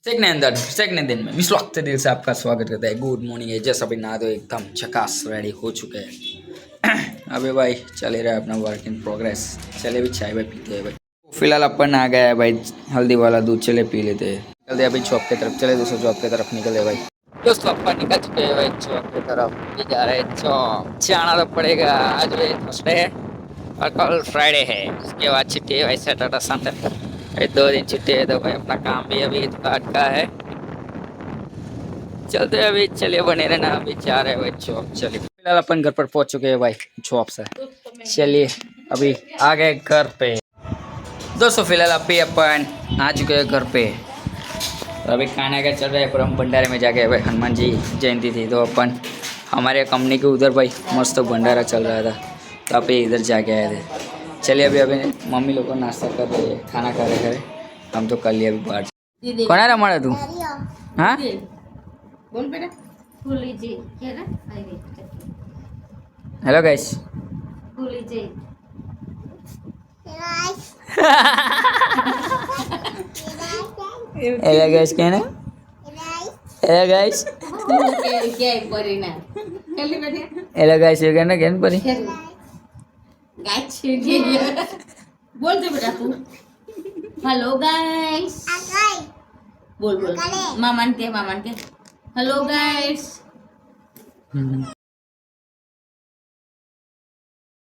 Second दिन में इस वक्त दिल से आपका स्वागत करता है। गुड मॉर्निंग है, जैसा भी नहा दो एकदम झकास रेडी हो चुके हैं। अबे भाई चले रहा है अपना वर्क इन प्रोग्रेस। चले भी चाय भाई पीते हैं भाई। फिलहाल अपन आ गया है भाई हल्दी वाला दूध, चले पी लेते हैं। निकलते अभी जॉब की तरफ, चले दोस्तों जॉब की तरफ निकले भाई। दोस्तों अपन निकल चुके हैं भाई जॉब की तरफ। जा रहे हैं जॉब, जाना तो पड़ेगा। आज भाई थर्सडे है और कल फ्राइडे है, उसके बाद छुट्टी है भाई सैटरडे संडे। 2 दिन छुट्टी है तो भाई अपना काम भी अभी थोड़ा अटका है। चलते हैं अभी, चलिए बने रहना। अभी जा रहे हैं भाई जॉब। चलिए फिलहाल अपन घर पर पहुंच चुके हैं भाई जॉब से। चलिए अभी आ गए घर पे। दोस्तों फिलहाल अभी अपन आ चुके हैं घर पे। तो अभी खाना क्या चल रहा है, पर हम भंडारे में जाके भाई हनुमान जी जयंती थी तो अपन हमारे कंपनी के उधर भाई मस्त भंडारा चल रहा था तो आप इधर जाके आए थे। चलिए अभी अभी मम्मी लोग को नाश्ता कर रहे हैं, खाना खा रहे हैं। हम तो कर लिए अभी बाहर। कौन है रमाड़ा तू? हाँ बोल बेटा फूली जी क्या ना हेलो गाइस। फूली जी हेलो गाइस क्या ना? Hello guys. क्या परी ना चली बेटा हेलो गाइस ये कहना क्या परी? गाइस बोल दे बेटा तू हेलो गाइस बोल बोल मामान के हेलो गाइस